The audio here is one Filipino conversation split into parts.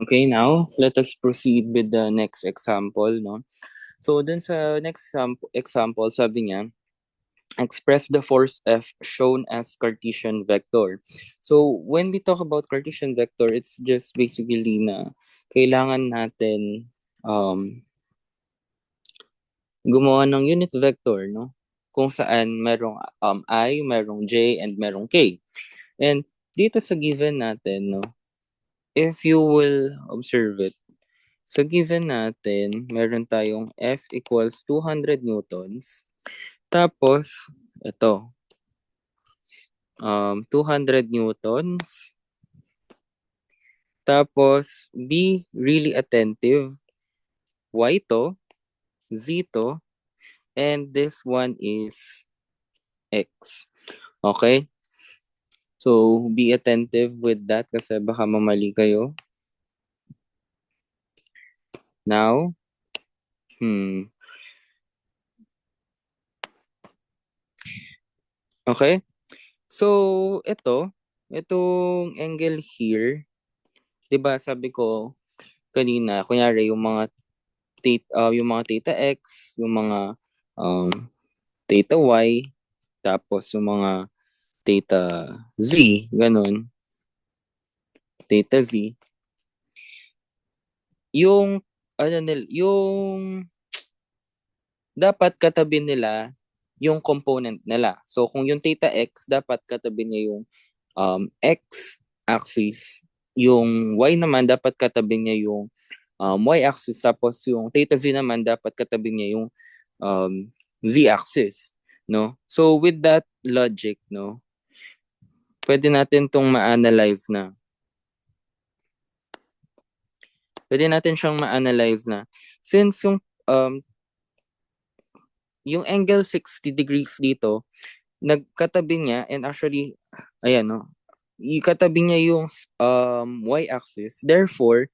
Okay, now let us proceed with the next example, no? So dun sa next example, sabi niya, express the force F shown as Cartesian vector. So when we talk about Cartesian vector, it's just basically na kailangan natin gumawa ng unit vector, no? Kung saan merong I, merong J, and merong K. And dito sa given natin, no? If you will observe it, sa given natin, meron tayong F equals 200 newtons. Tapos, ito, 200 newtons. Tapos, be really attentive. Y to, Z to, and this one is X. Okay? So, be attentive with that kasi baka mamali kayo. Now, okay? So, itong angle here, 'di ba sabi ko kanina, kunyari yung mga theta x, yung mga um, theta y, tapos yung mga theta z, ganun, theta z, yung yung dapat katabi nila yung component nila. So kung yung theta x, dapat katabi niya yung x axis, yung y naman dapat katabi niya yung y-axis, tapos yung theta z naman dapat katabi niya yung z-axis, no? So with that logic, no, pwede natin tong ma-analyze na. Pwede natin siyang ma-analyze na. Since yung angle 60 degrees dito, nagkatabi niya, and actually, ayan, no, ikatabi niya yung y-axis. Therefore,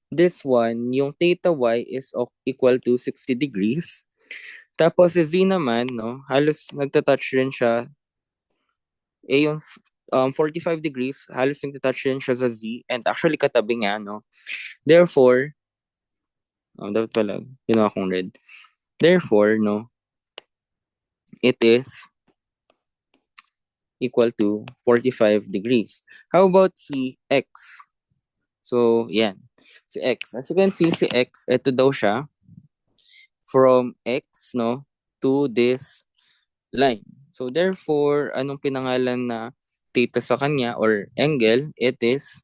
this one, yung theta y is equal to 60 degrees. Tapos si Z naman, no, halos nagtatouch rin siya. Yung 45 degrees, halos nagtatouch rin siya sa Z. And actually, katabi nga, no. Therefore, dapat pala, ginawa kong red. Therefore, no, it is equal to 45 degrees. How about si X? So, yan. Si X. As you can see, si X, ito daw siya. From X, no, to this line. So, therefore, anong pinangalan na theta sa kanya or angle? It is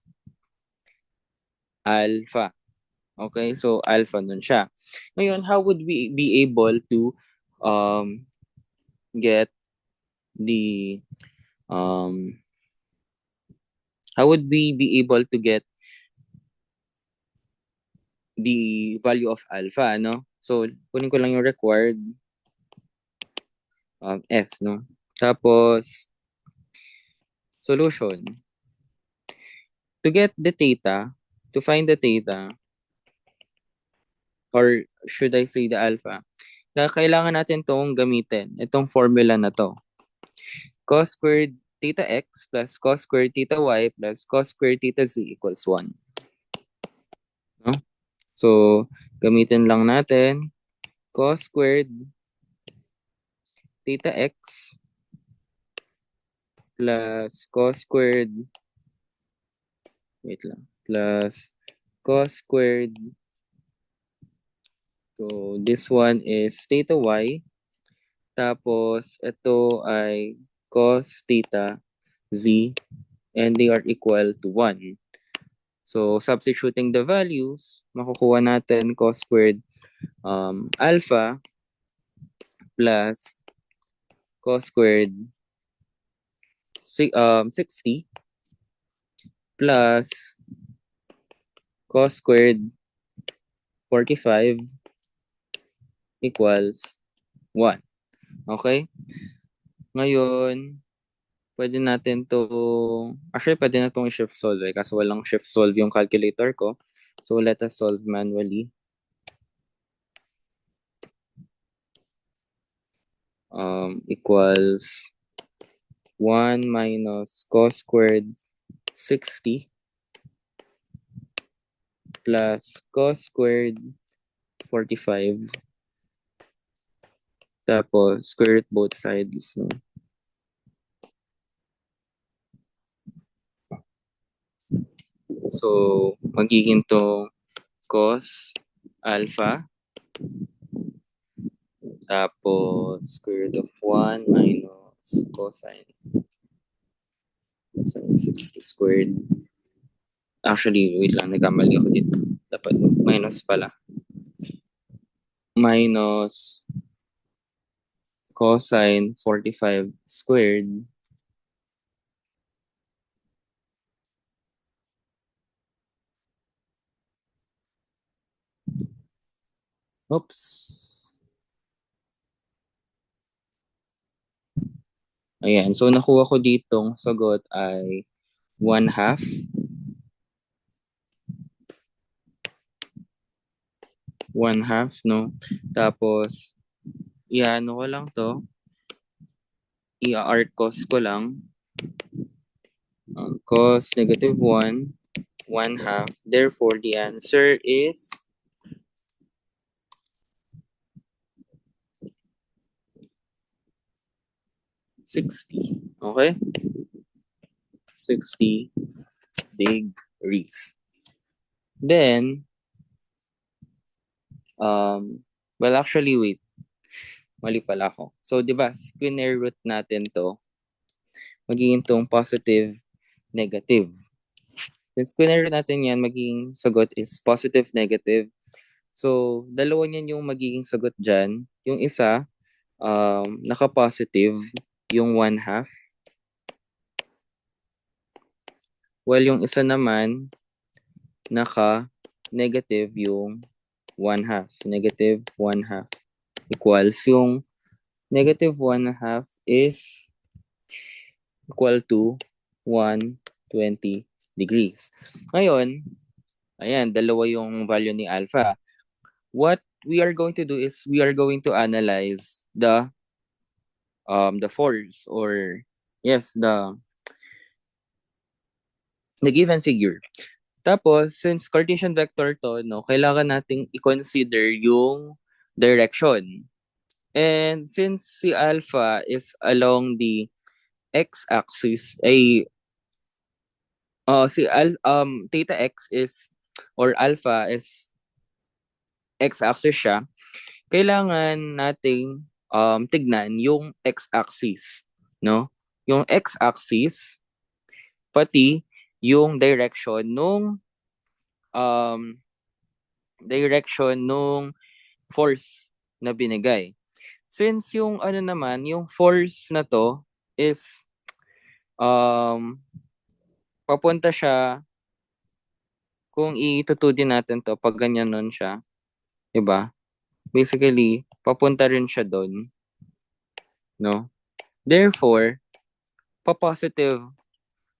alpha. Okay, so alpha nun siya. Ngayon, how would we be able to get the how would we be able to get the value of alpha, no? So, kunin ko lang yung required F, no? Tapos, solution. To get the theta, to find the theta, or should I say the alpha, kailangan natin tong gamitin, itong formula na to. Cos squared theta x plus cos squared theta y plus cos squared theta z equals 1. No? So, gamitin lang natin cos squared theta x plus cos squared, wait lang, plus cos squared, so this one is theta y, tapos ito ay cos theta z, and they are equal to 1. So, substituting the values, makukuha natin cos squared alpha plus cos squared 60 plus cos squared 45 equals 1. Okay? Ngayon, pwede natin actually pwede na itong i-shift solve kasi walang shift solve yung calculator ko. So, let us solve manually. Equals 1 minus cos squared 60 plus cos squared 45. Tapos, square root both sides. No? So, magiging to cos alpha. Tapos, square root of 1 minus cosine 60 squared. Actually, wait lang, nagkamali ako dito. Dapat minus pala. Minus cosine 45 squared. Oops. Ayan. So, nakuha ko ditong sagot ay 1/2. 1/2, no? Tapos, i-ano ko lang to. I-art cos ko lang. Cos negative 1, 1/2. Therefore, the answer is 60. Okay? 60 degrees. Then, well, actually, wait. Mali pala ako. So, di ba, square root natin to, magiging tong positive, negative. Since square root natin yan, magiging sagot is positive, negative. So, dalawa niyan yung magiging sagot dyan. Yung isa, naka-positive, yung 1/2. While yung isa naman, naka-negative yung 1/2. Negative 1/2 equals yung negative 1/2 is equal to 120 degrees. Ngayon, ayan, dalawa yung value ni alpha. What we are going to do is we are going to analyze the force, or yes, the given figure. Tapos, since Cartesian vector to, no, kailangan nating i-consider yung direction. And since si alpha is along the x-axis, theta x is, or alpha is x-axis siya, kailangan nating tignan yung x-axis, no? Yung x-axis, pati yung direction nung force na binigay. Since yung ano naman, yung force na to is papunta siya, kung itutudin natin to, pag ganyan nun siya, diba? Basically, papunta rin siya doon, no? Therefore, pa-positive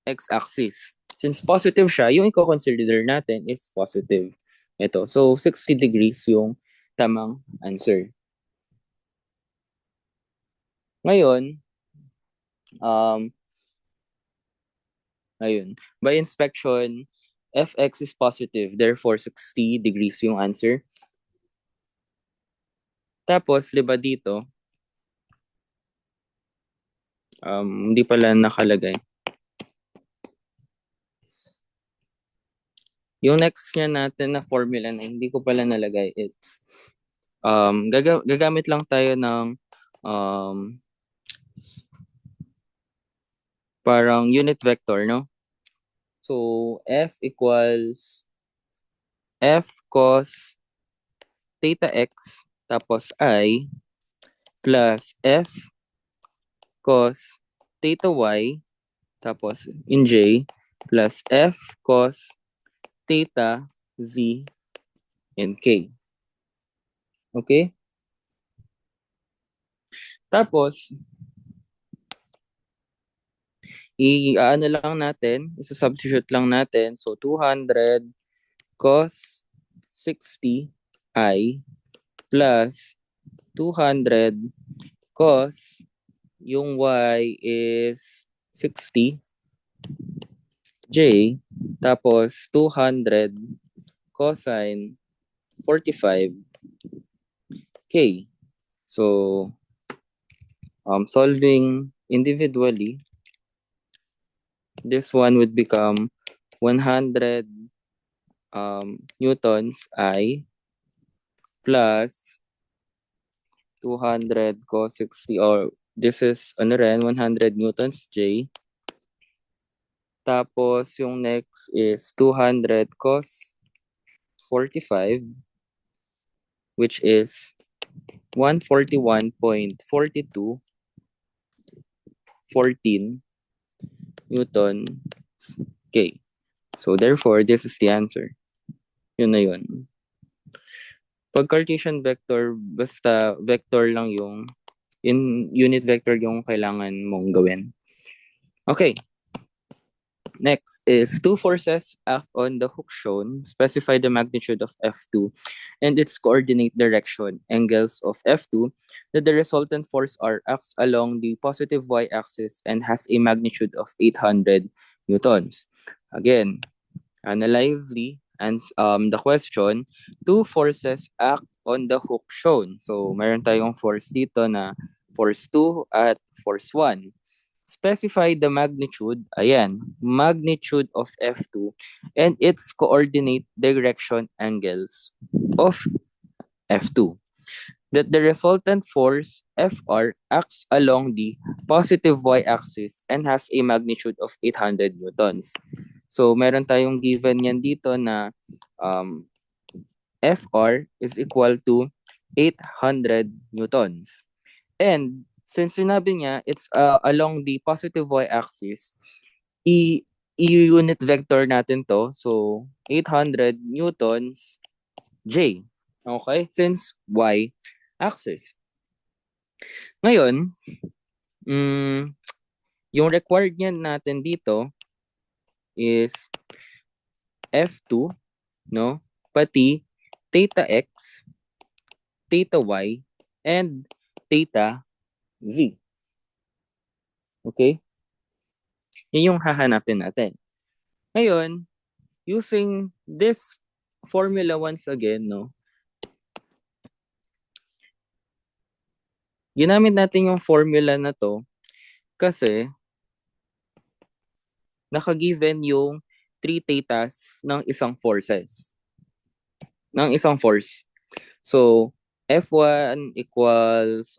x-axis. Since positive siya, yung i-consider natin is positive. Ito. So, 60 degrees yung tamang answer. Ngayon, ayun. By inspection, fx is positive. Therefore, 60 degrees yung answer. Tapos, di ba dito, hindi pala nakalagay. Yung next niya natin na formula na hindi ko pala nalagay, it's gagamit lang tayo ng parang unit vector, no? So, f equals f cos theta x tapos I plus f cos theta y tapos in j plus f cos theta z and k. Okay? Tapos, i-ano lang natin, isa-substitute lang natin. So, 200 cos 60 I plus 200 cos yung y is 60 j tapos 200 cosine 45. Okay. So, solving individually, this one would become 100 newtons I plus 200 cos 60, or this is ano rin, 100 newtons J. Tapos yung next is 200 cos 45, which is 141.4214 newton K. So therefore, this is the answer. Yun na yun. Pag Cartesian vector, basta vector lang yung unit vector yung kailangan mong gawin. Okay. Next is two forces act on the hook shown. Specify the magnitude of F2 and its coordinate direction, angles of F2, that the resultant force R acts along the positive y-axis and has a magnitude of 800 newtons. Again, analyze the question. Two forces act on the hook shown. So, meron tayong force dito na force 2 at force 1. Specify the magnitude, ayan, magnitude of F2 and its coordinate direction angles of F2. That the resultant force Fr acts along the positive y-axis and has a magnitude of 800 newtons. So, meron tayong given yan dito na Fr is equal to 800 newtons. And since sinabi niya, it's along the positive y-axis, i-unit vector natin to. So, 800 newtons J. Okay? Since y-axis. Ngayon, yung required niya natin dito is F2, no? Pati theta x, theta y, and theta z. Okay? Yan yung hahanapin natin. Ngayon, using this formula once again, no? Ginamit natin yung formula na to kasi naka-given yung 3 thetas ng isang forces. Ng isang force. So, F1 equals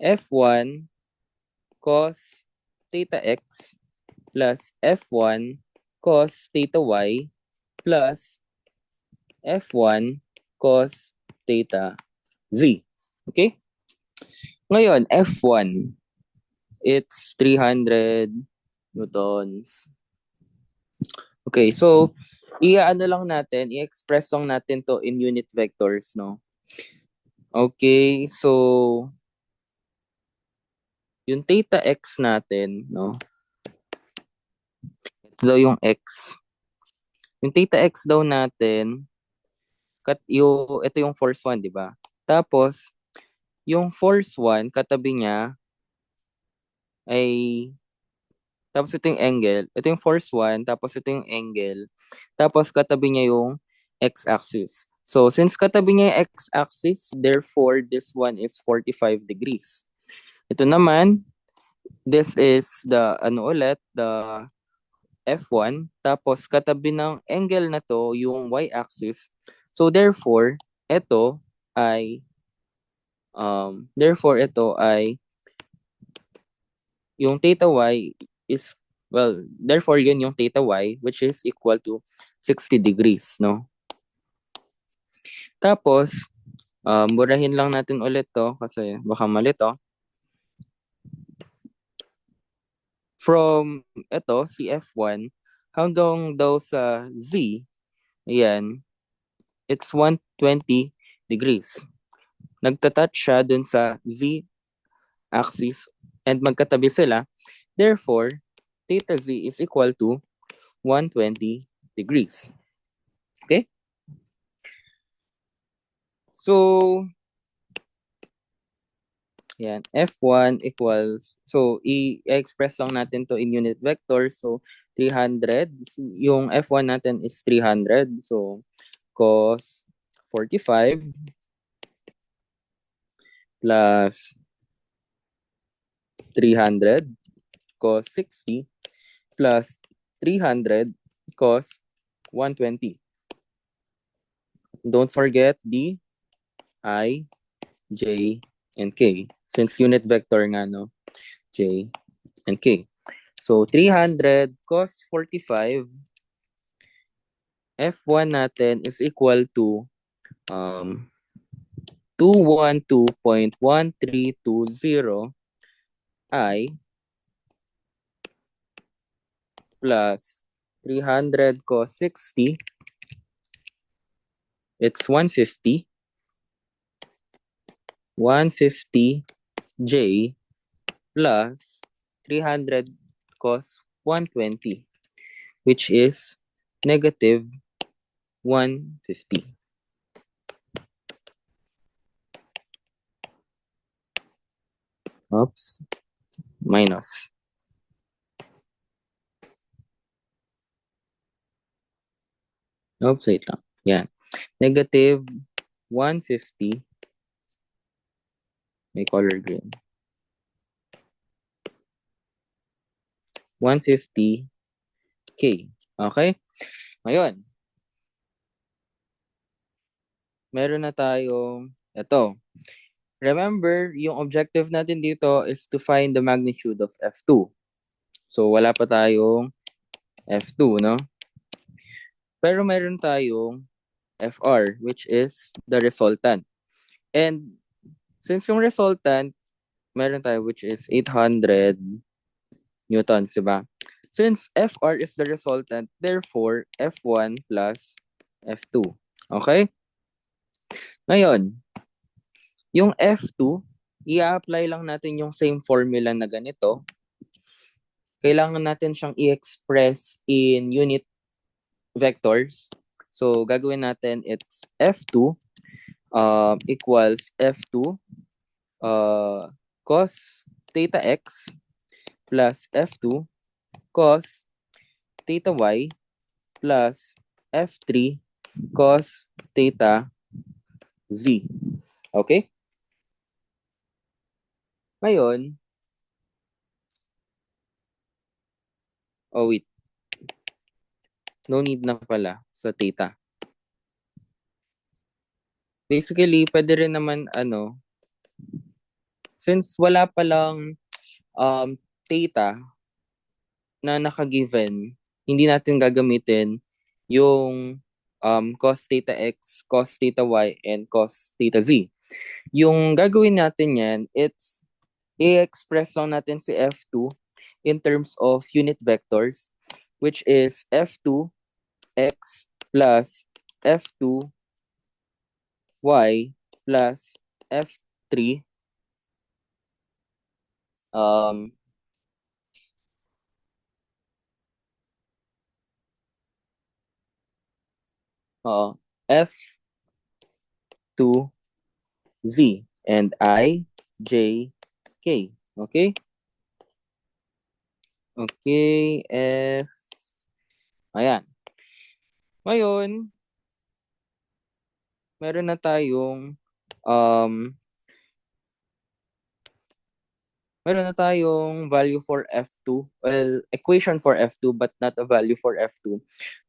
F1 cos theta x plus F1 cos theta y plus F1 cos theta z. Okay? Ngayon, F1, it's 300 newtons. Okay, so i-ano lang natin, i-express lang natin to in unit vectors, no? Okay, so yung theta x natin, no? Ito daw yung x. Yung theta x daw natin, ito yung force 1, di ba? Tapos, yung force 1, katabi niya ay, tapos ito yung angle. Ito yung force 1, tapos ito yung angle. Tapos katabi niya yung x-axis. So, since katabi niya yung x-axis, therefore, this one is 45 degrees. Ito naman, this is the, the F1. Tapos, katabi ng angle na to, yung y-axis. So, therefore, ito ay, yung theta y is, therefore, yun yung theta y, which is equal to 60 degrees, no? Tapos, burahin lang natin ulit to kasi baka mali to. From ito, si F1, hanggang daw sa Z, ayan, it's 120 degrees. Nagtatouch siya dun sa Z axis and magkatabi sila. Therefore, theta Z is equal to 120 degrees. Okay? So, Yan, F1 equals, so i-express lang natin to in unit vector. So 300, yung F1 natin is 300. So cos 45 plus 300 cos 60 plus 300 cos 120. Don't forget the I, J, and K. Since unit vector nga, no? J and K. So 300 cos 45, F1 natin is equal to 212.1320 I plus 300 cos 60, it's 150. 150 J plus 300 cos 120, which is negative 150. Oops. Minus. Oops, wait lang. Yan. Negative 150. May color green. 150 K. Okay? Ngayon, meron na tayong ito. Remember, yung objective natin dito is to find the magnitude of F2. So, wala pa tayong F2, no? Pero meron tayong FR, which is the resultant. And since yung resultant, meron tayo which is 800 newtons, diba? Since FR is the resultant, therefore, F1 plus F2. Okay? Ngayon, yung F2, i-apply lang natin yung same formula na ganito. Kailangan natin siyang i-express in unit vectors. So, gagawin natin, it's F2 equals F2 cos theta x plus F2 cos theta y plus F3 cos theta z. Okay? Ngayon, oh wait, no need na pala sa theta. Basically, pwede rin naman since wala palang theta na naka-given, hindi natin gagamitin yung cos theta x, cos theta y, and cos theta z. Yung gagawin natin yan, it's i-express lang natin si F2 in terms of unit vectors, which is F2 x plus F2 y plus F3 um F2 z and I, J, K. Okay? Okay, F. Ayan. Ngayon, meron na tayong um value for F2. Well, equation for F2 but not a value for F2.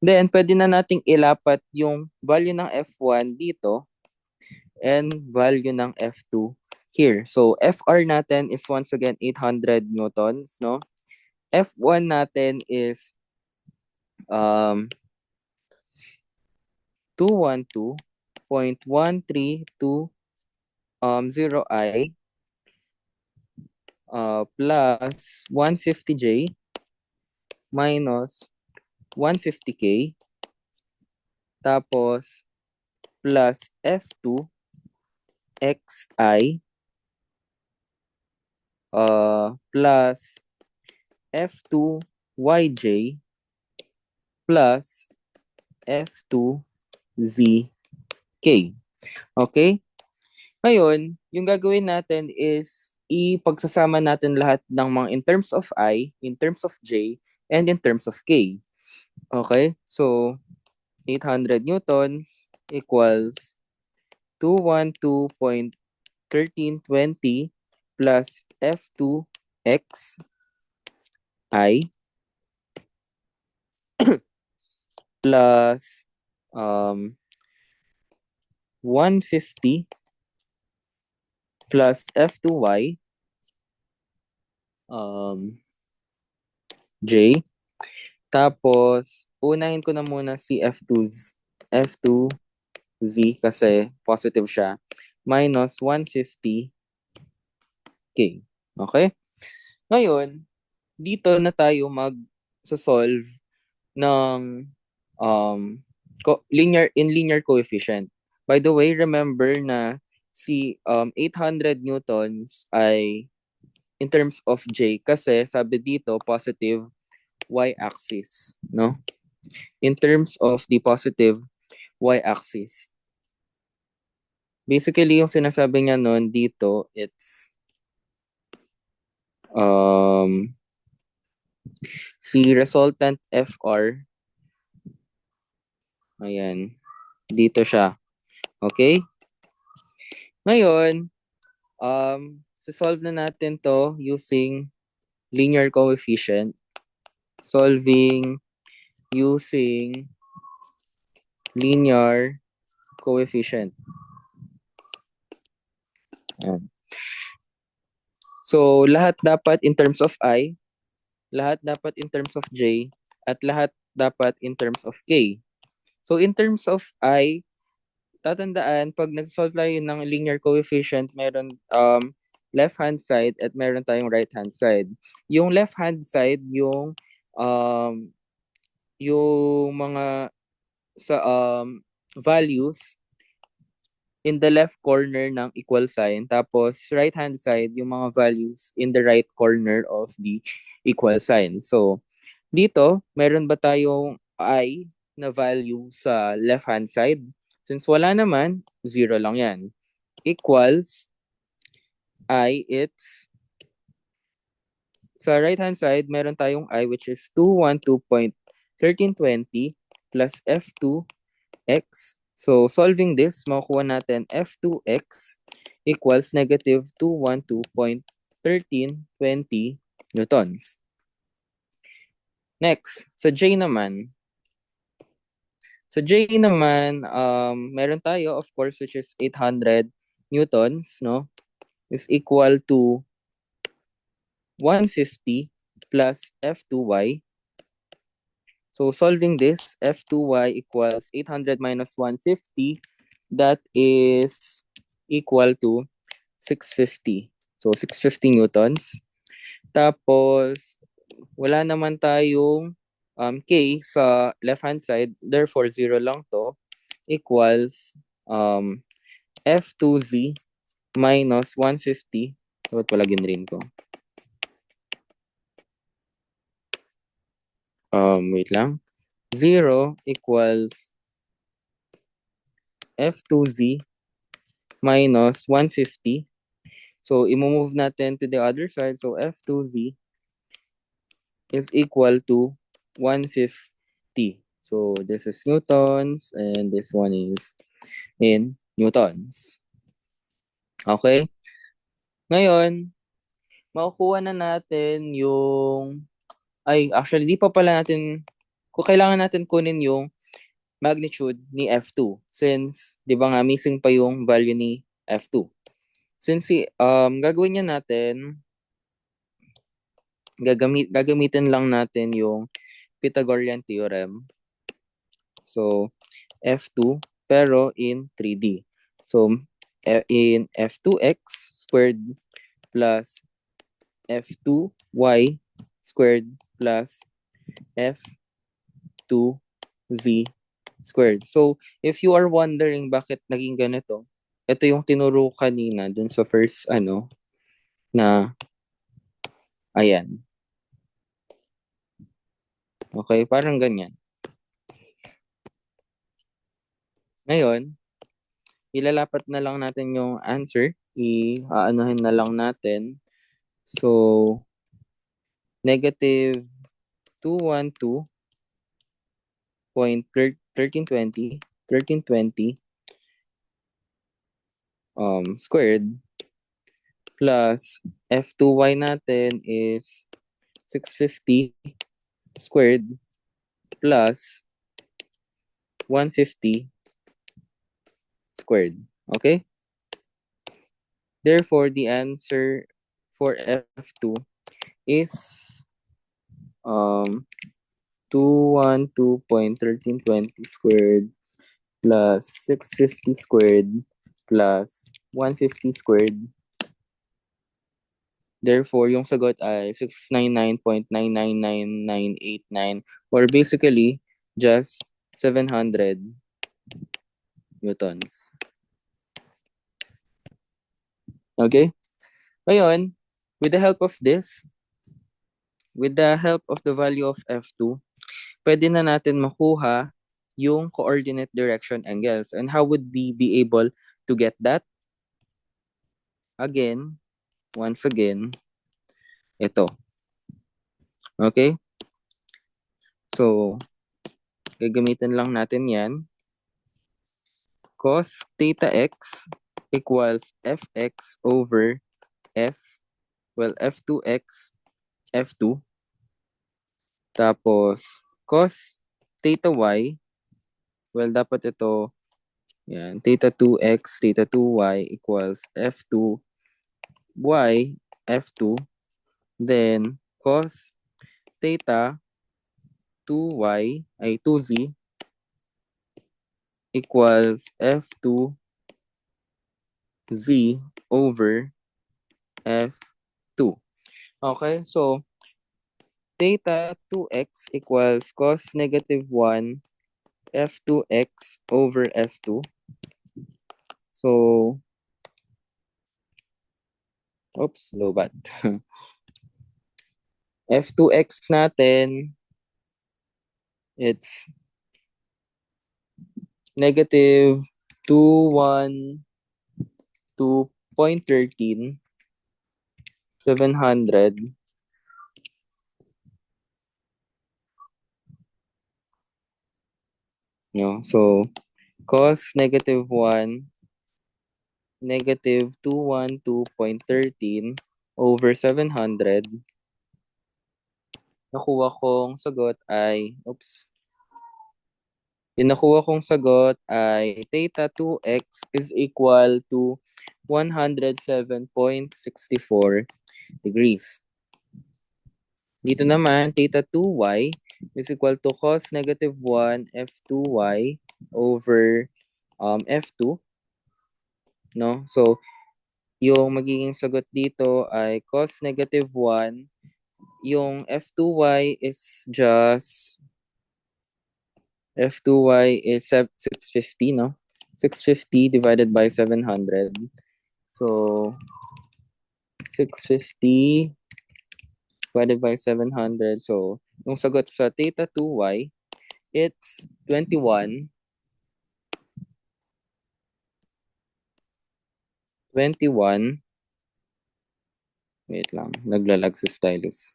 Then, pwede na nating ilapat yung value ng F1 dito and value ng F2 here. So, FR natin is once again 800 newtons, no? F1 natin is 212.1320 I plus 150J minus 150K tapos plus F2 XI plus F2 YJ plus F2 ZK. Okay? Ngayon, yung gagawin natin is ipagsasama natin lahat ng mga in terms of I, in terms of J, and in terms of K. Okay? So, 800 newtons equals 212.1320 plus F2x I plus 150 plus F2y J. Tapos, unahin ko na muna si F2Z kasi positive siya. Minus 150K. Okay? Ngayon, dito na tayo mag-solve ng linear coefficient. By the way, remember na si 800 newtons ay in terms of J kasi sabi dito positive y-axis, no? In terms of the positive y-axis. Basically, yung sinasabi niya nun dito, it's si resultant FR. Ayan. Dito siya. Okay? Ngayon, solve na natin to using linear coefficient. Solving using linear coefficient. Ayan. So, lahat dapat in terms of I, lahat dapat in terms of J, at lahat dapat in terms of K. So, in terms of I, tatandaan, pag nag-solve tayo ng linear coefficient, meron left-hand side at meron tayong right-hand side. Yung left-hand side, yung mga sa values in the left corner ng equal sign. Tapos, right-hand side, yung mga values in the right corner of the equal sign. So, dito, meron ba tayong I na value sa left-hand side? Since wala naman, 0 lang yan. Equals I, it's sa right-hand side, meron tayong I which is 212.1320 plus F2x. So, solving this, makukuha natin F2x equals negative 212.1320 newtons. Next, sa J naman. Sa J naman, meron tayo, of course, which is 800 newtons, no? Is equal to 150 plus F2y. So, solving this, F2y equals 800 minus 150. That is equal to 650. So, 650 newtons. Tapos, wala naman tayong K sa left-hand side. Therefore, 0 lang to. Equals F2Z minus 150. Dapat pala ginrin ko. Wait lang. 0 equals F2Z minus 150. So, i-move natin to the other side. So, F2Z is equal to 150. So, this is newtons and this one is in newtons. Okay? Ngayon, makukuha na natin yung actually, di pa pala natin kailangan natin kunin yung magnitude ni F2 since, di ba nga, missing pa yung value ni F2. Since gagawin niya natin, gagamitin lang natin yung Pythagorean theorem. So, F2 pero in 3D. So, in F2x squared plus F2y squared plus F2z squared. So, if you are wondering bakit naging ganito, ito yung tinuro kanina dun sa first na ayan. Okay, parang ganyan. Ngayon, ilalapat na lang natin yung answer i-aanohin na lang natin. So, negative 212.1320 squared plus F2Y natin is 650 squared plus 150 squared. Okay? Therefore, the answer for F2 is 212.1320 squared plus 650 squared plus 150 squared. Therefore, yung sagot ay 699.999989 or basically just 700 newtons. Okay? Ngayon, with the help of this, with the help of the value of F2, pwede na natin makuha yung coordinate direction angles. And how would we be able to get that? Again, once again, ito. Okay? So, gagamitin lang natin yan. Cos theta x equals fx over f2x f2. Tapos, cos theta y, dapat ito, yan, theta 2x, theta 2y equals f2y, f2. Then, cos theta 2y, ay 2z, equals f2z over f2. Okay, so, theta 2x equals cos negative 1 f2x over f2. So, oops, lobat. f2x natin, it's negative 212.13, 700. So, cos negative 1, negative 212.13 over 700. Nakuha kong sagot ay, yung nakuha kong sagot ay theta 2x is equal to 107.64 degrees. Dito naman, theta 2y is equal to cos negative 1 f2y over f2. No? So, yung magiging sagot dito ay cos negative 1. Yung f2y is just F2y is 650, no? 650 divided by 700. So, 650 divided by 700. So, yung sagot sa theta 2y, it's 21. 21. Wait lang, naglalag sa stylus.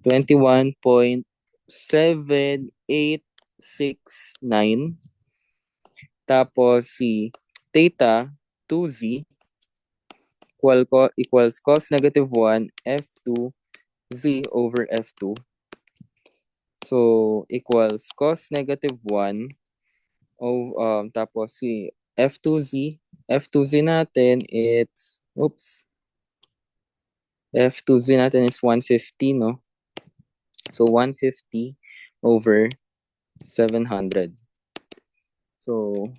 21.7869. Tapos si theta 2z equals cos negative 1 f2 z over f2. So, equals cos negative 1 tapos si f2z. F2z natin, it's, F2z natin is 150, no? So, 150 over 700. So,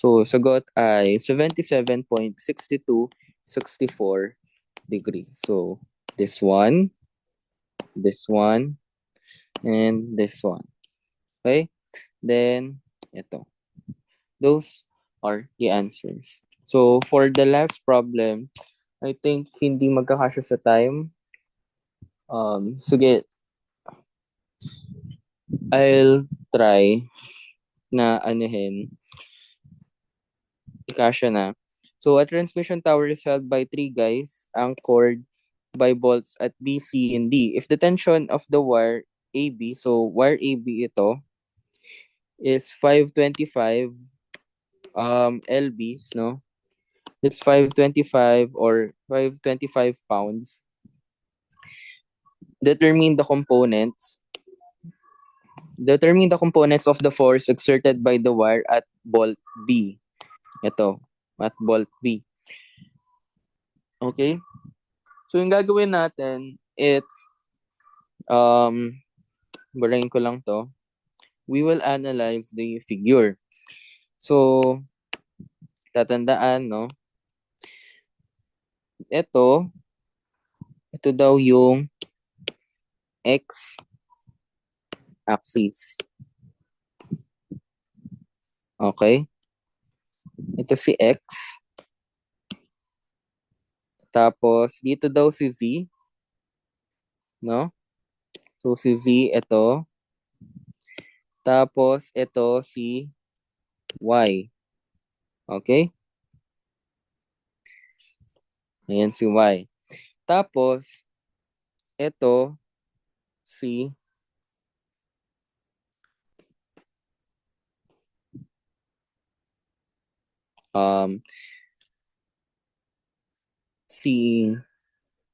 So, sagot ay 77.6264 degrees. So, this one, and this one. Okay? Then, ito. Those are the answers. So, for the last problem, I think hindi magkakasya sa time. Sige, I'll try na anuhin, ikasya na. So, a transmission tower is held by three guys anchored by bolts at B, C, and D. If the tension of the wire AB, so wire AB ito, is 525 lbs, no? It's 525 or 525 pounds. Determine the components. Determine the components of the force exerted by the wire at bolt B. Ito, at bolt B. Okay? So, yung gagawin natin, it's, barayin ko lang to. We will analyze the figure. So, tatandaan, no? Ito daw yung x-axis. Okay? Ito si x. Tapos, dito daw si z. No? So, si z, ito. Tapos, ito si y. Okay? Ayan si y. Tapos, ito si um si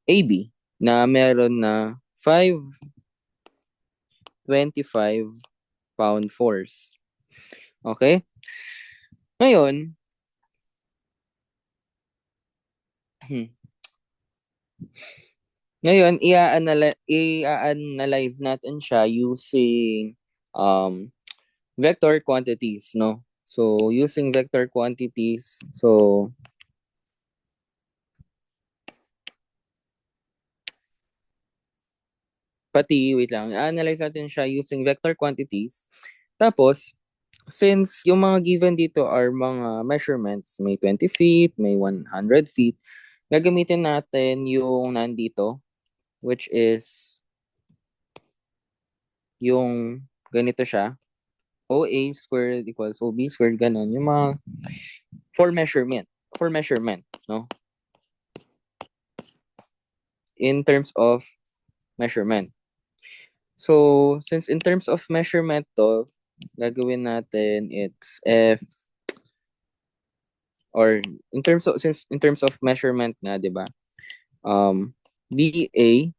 AB na meron na 525 pound force. Okay? Ngayon, i-analyze natin siya using vector quantities, no? So, using vector quantities, so wait lang, i-analyze natin siya using vector quantities. Tapos, since yung mga given dito are mga measurements, may 20 feet, may 100 feet, gagamitin natin yung nandito, which is yung ganito siya, OA squared equals OB squared, ganun. Yung mga for measurement, no? In terms of measurement. So, since in terms of measurement to, gagawin natin it's F, or in terms of, since in terms of measurement nga, di ba? BA,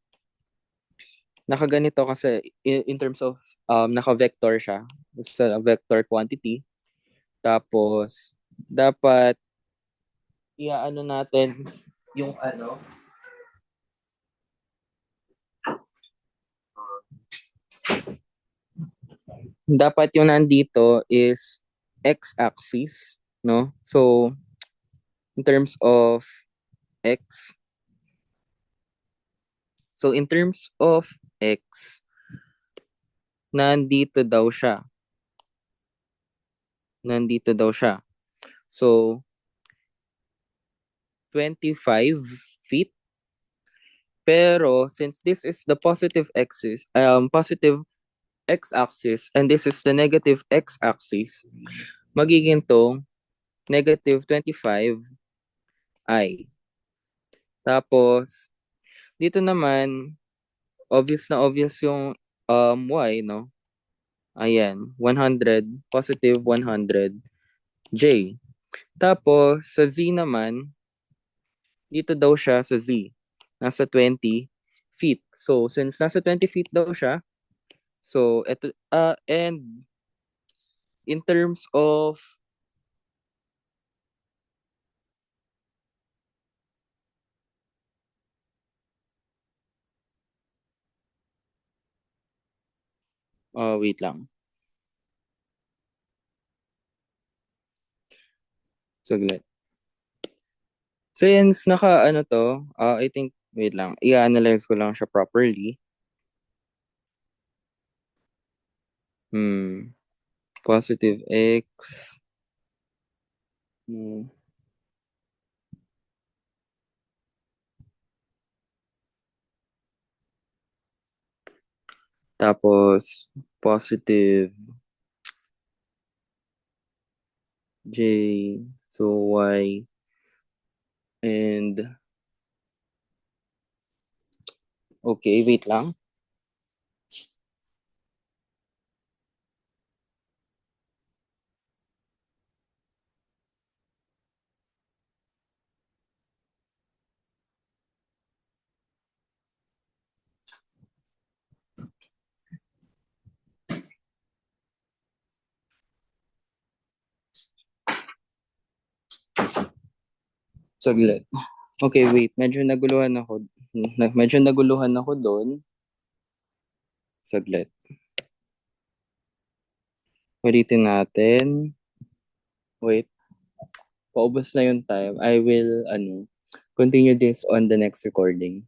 nakaganito kasi in terms of naka-vector siya. It's a vector quantity. Tapos, dapat iaano natin yung ano, dapat yung nandito is x-axis, no? So, in terms of x, so in terms of x, nandito daw siya. Nandito daw siya. So, 25 feet. Pero, since this is the positive positive x-axis, and this is the negative x-axis, magiging tong negative 25 I. Tapos, dito naman, obvious na obvious yung y, no? Ayan, 100, positive 100 J. Tapos, sa Z naman, dito daw siya sa Z. Nasa 20 feet. So, since nasa 20 feet daw siya, so, ito, and in terms of wait lang. Saglit. Since naka ano to, I think, wait lang, i-analyze ko lang siya properly. Positive X. Tapos, positive J, so Y, and okay, wait lang. Saglit. Okay, wait. Medyo naguluhan ako doon. Saglit. Ulitin natin. Wait. Paubos na yung time. I will, continue this on the next recording.